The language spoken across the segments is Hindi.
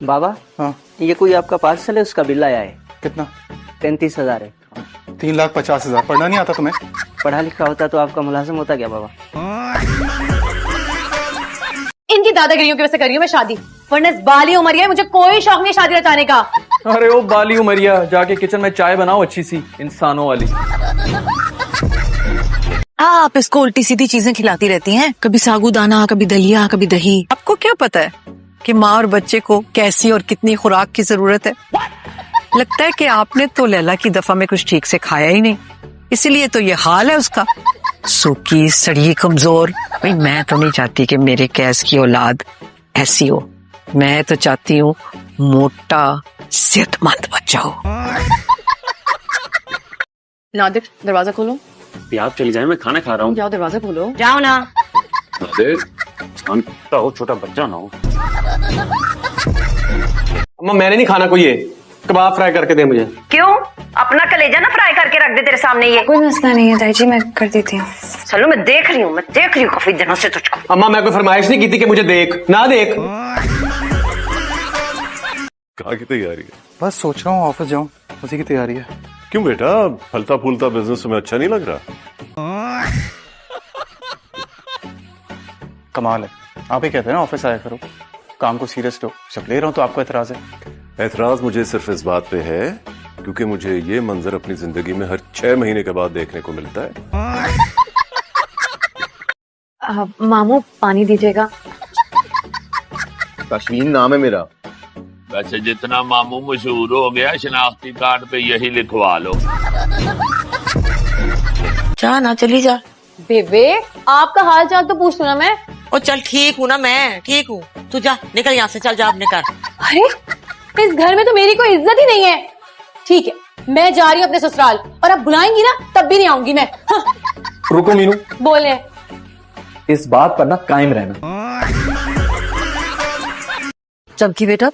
बाबा हाँ ये कोई आपका पार्सल है, उसका बिल आया है। कितना? 35,000 है। 3,50,000। पढ़ना नहीं आता तुम्हें? पढ़ा लिखा होता तो आपका मुलाजिम होता क्या बाबा? इनकी दादागिरियों की वजह से करी हूँ मैं शादी, वरना इस बाली उमरिया मुझे कोई शौक नहीं शादी रचाने का। अरे ओ बाली उमरिया, जाके किचन में चाय बनाओ अच्छी सी इंसानों वाली। आप इसको उल्टी सीधी चीजें खिलाती रहती हैं, कभी साबूदाना, कभी दलिया, कभी दही। आपको क्या पता है कि माँ और बच्चे को कैसी और कितनी खुराक की जरूरत है? लगता है कि आपने तो लैला की दफा में कुछ ठीक से खाया ही नहीं, इसीलिए तो ये हाल है उसका, सूखी सड़ी कमजोर। भाई मैं तो नहीं चाहती कि मेरे कैस की औलाद ऐसी हो, मैं तो चाहती हूँ मोटा सेहतमंद बच्चा हो। नादिर दरवाजा खोलो। आप चली जाए, मैं खाना खा रहा हूँ। जाओ दरवाजा खोलो, जाओ ना। शांत हो, छोटा बच्चा ना हो। अम्मा मैंने नहीं खाना, कोई ये कबाब फ्राई करके दे मुझे। क्यों? अपना कलेजा ना फ्राई करके रख दे तेरे सामने। ये कोई मसला नहीं है ताई जी, मैं कर देती हूँ। चलो मैं देख रही हूँ काफी दिनों से तुझको। अम्मा मैं कोई फरमाइश नहीं की थी कि मुझे देख ना देख। कहाँ की तैयारी है? बस सोच रहा हूँ ऑफिस जाऊँ, उसी की तैयारी है। क्यों बेटा, फलता फूलता बिजनेस में अच्छा नहीं लग रहा? कमाल है, आप ही कहते हैं ना ऑफिस आया करो, काम को सीरियस लो। जब ले रहा हूँ तो आपको एतराज है? एतराज मुझे सिर्फ इस बात पे है क्योंकि मुझे ये मंजर अपनी जिंदगी में हर 6 महीने के बाद देखने को मिलता है। मामू पानी दीजिएगा। कश्मीर नाम है मेरा। वैसे जितना मामू मशहूर हो गया, शनाख्ती कार्ड पे यही लिखवा लो। जा ना, चली जा। बेबे आपका हाल चाल तो पूछ ना मैं। और चल ठीक हूँ ना, मैं ठीक हूँ, तू जा, निकल यहाँ से, चल जा अपने घर। अरे इस घर में तो मेरी कोई इज्जत ही नहीं है। ठीक है मैं जा रही हूँ अपने ससुराल, और अब बुलाएंगी ना तब भी नहीं आऊंगी मैं। हाँ। रुको मीनू, बोले इस बात पर ना कायम रहना। जबकि बेटा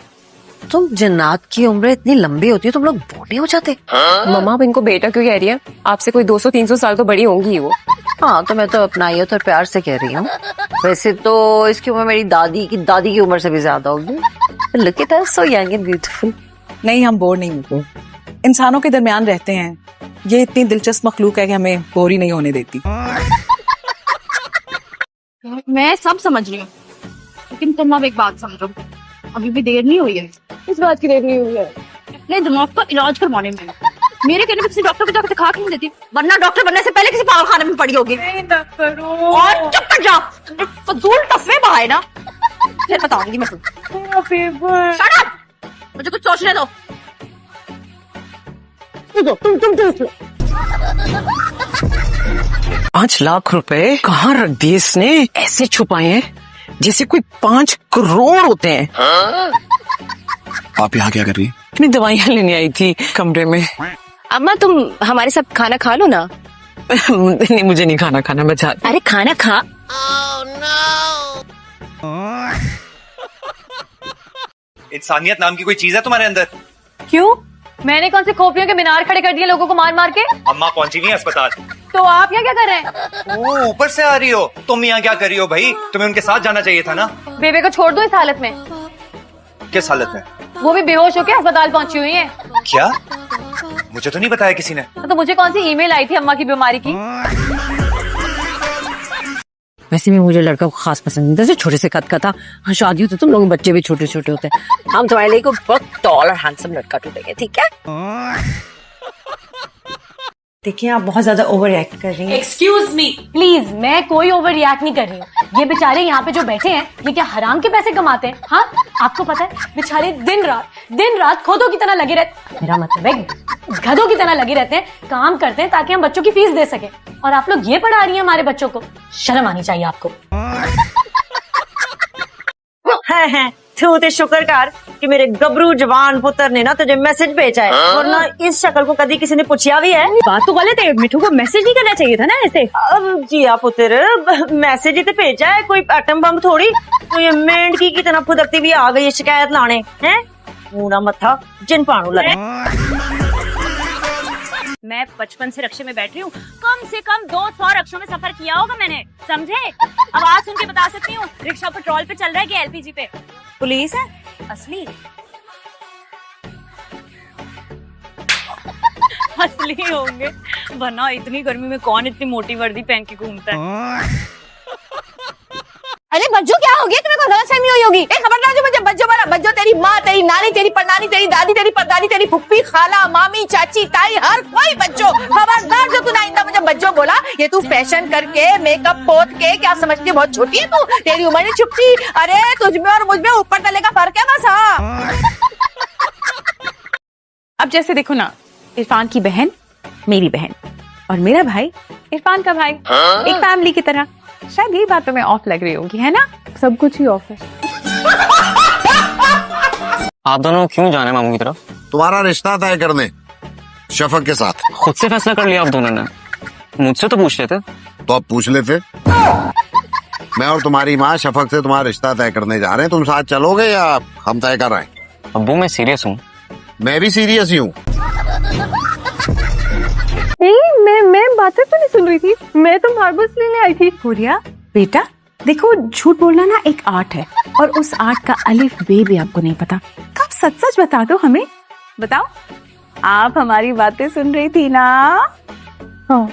तुम जन्नात की उम्र इतनी लंबी होती है, तुम लोग बूढ़े हो जाते। मम्मा अब इनको बेटा क्यों कह रही है? आपसे कोई 200-300 साल तो बड़ी होंगी वो। हाँ तो मैं तो अपनाइयत और प्यार से कह रही हूँ। वैसे तो इसकी उम्र मेरी दादी की उम्र से भी ज्यादा होगी। Look at her, so young and beautiful. नहीं, हम बोर नहीं होते, इंसानों के दरमियान रहते हैं। ये इतनी दिलचस्प मखलूक है कि हमें बोर ही नहीं होने देती। मैं सब समझ रही हूँ, लेकिन तुम अब एक बात समझो, अभी भी देर नहीं हुई है। इस बात की देर नहीं हुई है अपने दिमाग का इलाज करवाने में। मेरे कहने पे किसी डॉक्टर को जाकर दिखा के नहीं देती, वरना डॉक्टर बनने से पहले किसी पागलखाने में पड़ी होगी। और चुप कर जाओ, फजूल टफे बहाए ना, फिर बताऊंगी मैं तुम्हें। शट अप, मुझे कुछ सोचने दो। तुम 5 लाख रुपए कहाँ रख दिए इसने? ऐसे छुपाए हैं जैसे कोई 5 करोड़ होते हैं। आप यहाँ क्या कर रही हैं? अपनी दवाइयाँ लेने आई थी कमरे में। अम्मा तुम हमारे साथ खाना खा लो ना। नहीं मुझे नहीं खाना, मैं चाहती। अरे खाना खा। इंसानियत नाम की कोई चीज है तुम्हारे अंदर? क्यों? मैंने कौन से खोपड़ियों के मीनार खड़े कर दिए लोगों को मार मार के? अम्मा पहुंची नहीं है अस्पताल। तो आप यहाँ क्या कर रहे हैं? ओ ऊपर से आ रही हो तुम, यहाँ क्या कर रही हो भाई? तुम्हें उनके साथ जाना चाहिए था ना। बेबे को छोड़ दो इस हालत में। किस हालत में? वो भी बेहोश होके अस्पताल पहुंची हुई है। क्या? मुझे तो नहीं बताया किसी ने। तो मुझे कौन सी ईमेल आई थी अम्मा की बीमारी की? वैसे भी मुझे लड़का को खास पसंद है, छोटे से कद का था। हाँ शादी होती तुम लोग बच्चे भी छोटे छोटे होते हैं। हम तुम्हारे लिए को बहुत टॉल और हैंडसम लड़का ढूंढेंगे, ठीक है? देखिए आप बहुत ज्यादा ओवर एक्ट कर रही हैं। एक्सक्यूज मी प्लीज, मैं कोई ओवर रिएक्ट नहीं कर रही हूँ। ये बेचारे यहाँ पे जो बैठे हैं ये क्या हराम के पैसे कमाते हैं? हाँ आपको पता है बेचारे दिन रात खोदों की तरह लगे रहते, मेरा मतलब है गधों की तरह लगे रहते हैं, काम करते हैं ताकि हम बच्चों की फीस दे सके, और आप लोग ये पढ़ा रही हैं हमारे बच्चों को। शर्म आनी चाहिए आपको। है तू ते शुक्र कर कि मेरे गबरू जवान पुत्र ने ना तुझे मैसेज भेजा है, वरना इस शक्ल को कभी किसी ने पूछा भी है? बात तो गलत है, मिठू को मैसेज नहीं करना चाहिए था ना ऐसे। अब जी आप पुत्र मैसेज ही तो भेजा है, कोई एटम बम थोड़ी। तो ये मेंढकी की तरह फुदकती भी आ गई है शिकायत लाने हैं। मुंडा मत्था जिन पानू लगे। मैं 55 से रक्षे में बैठ रही हूँ, कम से कम 200 रक्षों में सफर किया होगा मैंने, समझे? आवाज सुन के बता सकती हूँ रिक्शा पेट्रोल पे चल रहा है कि एलपीजी पे। पुलिस है असली असली होंगे, वरना इतनी गर्मी में कौन इतनी मोटी वर्दी पहन के घूमता है। अरे बच्चों क्या हो गया, तुम्हें कोई गलतफहमी हुई होगी। खबरदार जो मुझे बच्चों वाला, बच्चों तेरी माँ, तेरी नानी, तेरी परनानी, तेरी दादी, तेरी परदादी, तेरी फुप्पी, खाला, मामी, चाची, ताई, हर कोई बच्चों। खबरदार जो तूने आइंदा मुझे बच्चों बोला। ये तू फैशन करके मेकअप पोत के क्या समझती है बहुत छोटी है तू, तेरी उम्र नहीं छुपती। अरे तुझमें और मुझमें ऊपर तले का फर्क है बस। हाँ अब जैसे देखो ना, इरफान की बहन मेरी बहन और मेरा भाई इरफान का भाई, एक फैमिली की तरह। शायद यही बात तुम्हें ऑफ लग रही होगी, है ना? सब कुछ ही ऑफ है। आप दोनों क्यों जाने मामू की तरफ? तुम्हारा रिश्ता तय करने शफक के साथ। खुद से फैसला कर लिया आप दोनों ने, मुझसे तो पूछ लेते। तो अब पूछ लेते। मैं और तुम्हारी माँ शफक से तुम्हारा रिश्ता तय करने जा रहे हैं, तुम साथ चलोगे या हम तय कर रहे हैं? अब्बू मैं सीरियस हूँ। मैं भी सीरियस ही हूँ। मैं बातें तो नहीं सुन रही थी, मैं तो मार्बल्स लेने आई थी। हुरिया बेटा देखो, झूठ बोलना ना एक आर्ट है, और उस आर्ट का अलिफ बे भी आपको नहीं पता। कब सच सच बता दो हमें। बताओ, आप हमारी बातें सुन रही थी ना? हाँ।